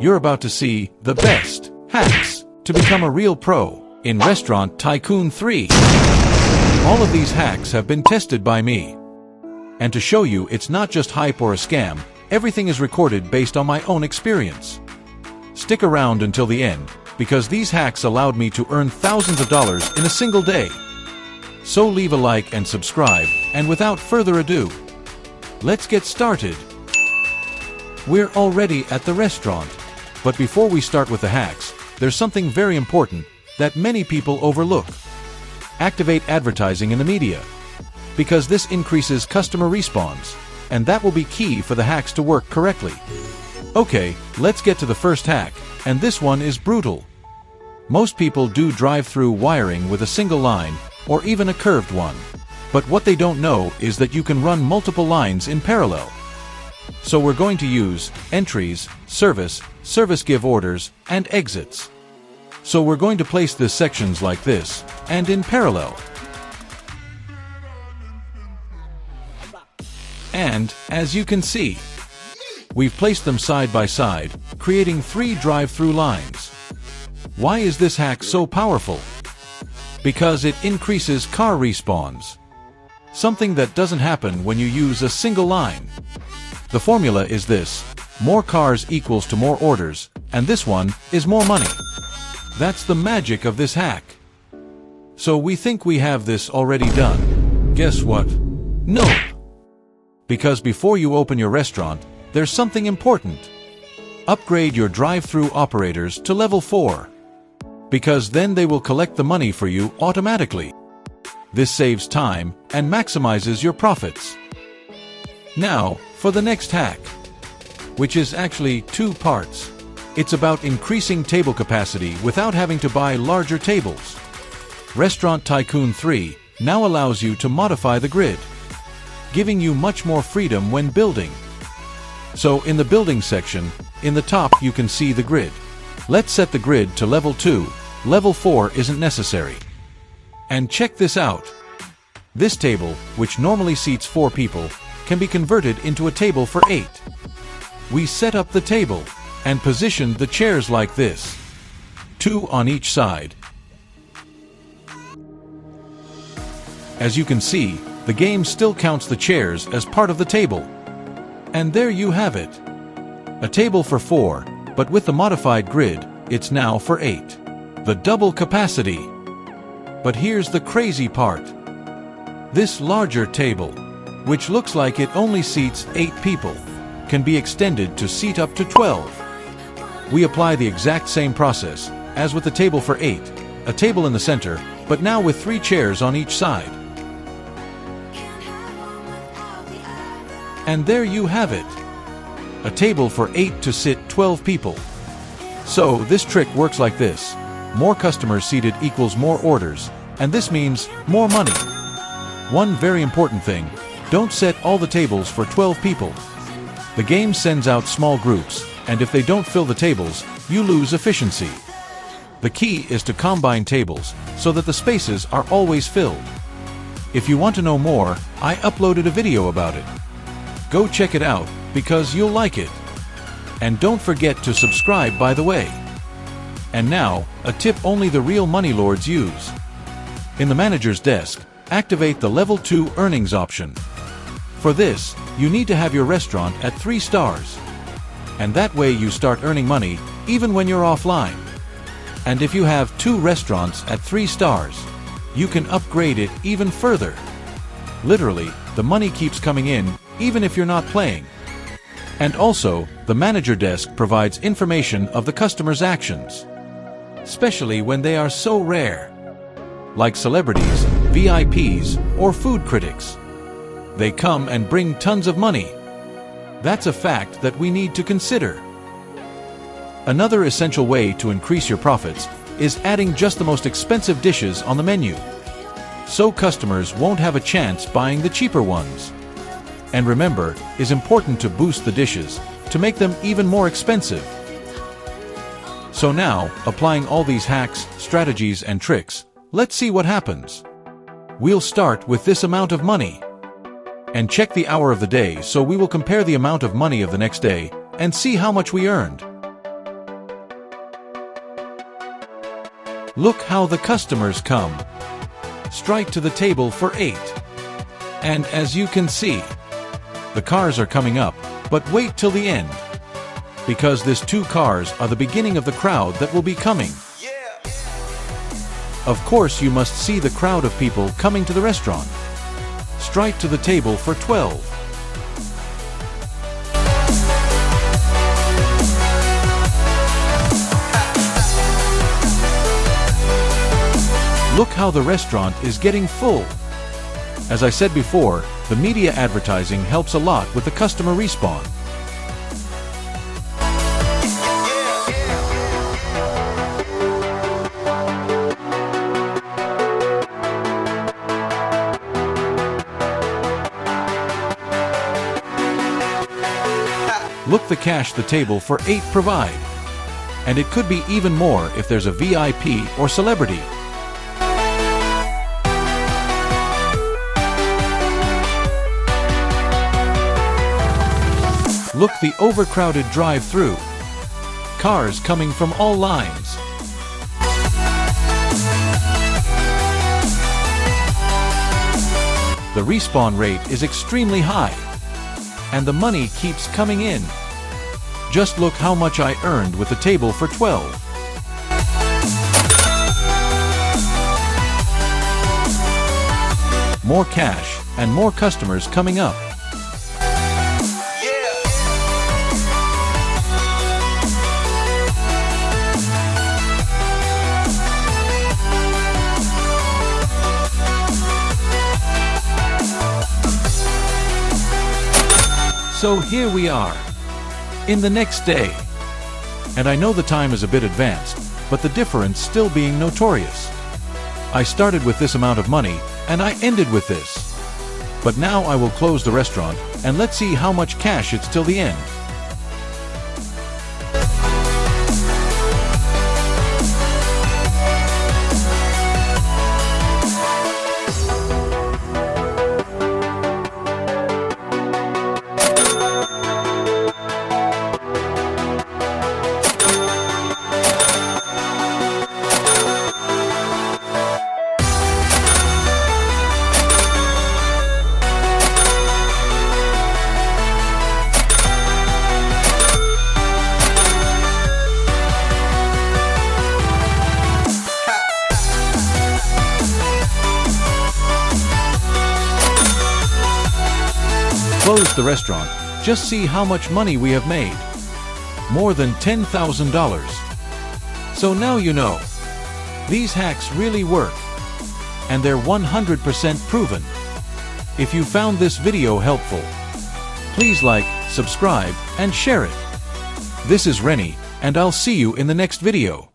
You're about to see the best hacks to become a real pro in Restaurant Tycoon 3. All of these hacks have been tested by me. And to show you it's not just hype or a scam, everything is recorded based on my own experience. Stick around until the end, because these hacks allowed me to earn thousands of dollars in a single day. So leave a like and subscribe, and without further ado, let's get started. We're already at the restaurant. But before we start with the hacks, there's something very important that many people overlook. Activate advertising in the media, because this increases customer respawns, and that will be key for the hacks to work correctly. Okay, let's get to the first hack, and this one is brutal. Most people do drive-through wiring with a single line, or even a curved one. But what they don't know is that you can run multiple lines in parallel. So we're going to use entries, service give orders, and exits. So we're going to place the sections like this, and in parallel. And, as you can see, we've placed them side by side, creating 3 drive-through lines. Why is this hack so powerful? Because it increases car respawns. Something that doesn't happen when you use a single line. The formula is this: more cars equals to more orders, and this one is more money. That's the magic of this hack. So we think we have this already done. Guess what? No! Because before you open your restaurant, there's something important. Upgrade your drive-through operators to level 4. Because then they will collect the money for you automatically. This saves time and maximizes your profits. Now, for the next hack, which is actually 2 parts. It's about increasing table capacity without having to buy larger tables. Restaurant Tycoon 3 now allows you to modify the grid, giving you much more freedom when building. So in the building section, in the top you can see the grid. Let's set the grid to level 2. Level 4 isn't necessary. And check this out. This table, which normally seats 4 people, can be converted into a table for 8. We set up the table and positioned the chairs like this, 2 on each side. As you can see, the game still counts the chairs as part of the table. And there you have it. A table for 4, but with the modified grid, it's now for 8. The double capacity. But here's the crazy part. This larger table, which looks like it only seats 8 people, can be extended to seat up to 12. We apply the exact same process as with the table for 8, a table in the center, but now with 3 chairs on each side. And there you have it. A table for 8 to sit 12 people. So this trick works like this. More customers seated equals more orders, and this means more money. One very important thing, don't set all the tables for 12 people. The game sends out small groups, and if they don't fill the tables, you lose efficiency. The key is to combine tables, so that the spaces are always filled. If you want to know more, I uploaded a video about it. Go check it out, because you'll like it. And don't forget to subscribe, by the way. And now, a tip only the real money lords use. In the manager's desk, activate the level 2 earnings option. For this, you need to have your restaurant at 3 stars. And that way you start earning money, even when you're offline. And if you have 2 restaurants at 3 stars, you can upgrade it even further. Literally, the money keeps coming in, even if you're not playing. And also, the manager desk provides information of the customer's actions, especially when they are so rare, like celebrities, VIPs, or food critics. They come and bring tons of money. That's a fact that we need to consider. Another essential way to increase your profits is adding just the most expensive dishes on the menu, so customers won't have a chance buying the cheaper ones. And remember, it's important to boost the dishes to make them even more expensive. So now, applying all these hacks, strategies, and tricks, let's see what happens. We'll start with this amount of money. And check the hour of the day, so we will compare the amount of money of the next day and see how much we earned. Look how the customers come. Straight to the table for 8. And as you can see, the cars are coming up, but wait till the end. Because these 2 cars are the beginning of the crowd that will be coming. Of course, you must see the crowd of people coming to the restaurant. Straight to the table for 12. Look how the restaurant is getting full. As I said before, the media advertising helps a lot with the customer respawn. Look the cash the table for 8 provide. And it could be even more if there's a VIP or celebrity. Look the overcrowded drive-through. Cars coming from all lines. The respawn rate is extremely high. And the money keeps coming in. Just look how much I earned with the table for 12. More cash and more customers coming up. So here we are, in the next day. And I know the time is a bit advanced, but the difference still being notorious. I started with this amount of money, and I ended with this. But now I will close the restaurant, and let's see how much cash it's till the end. Close the restaurant. Just see how much money we have made. More than $10,000. So now you know. These hacks really work. And they're 100% proven. If you found this video helpful, please like, subscribe, and share it. This is Rennie, and I'll see you in the next video.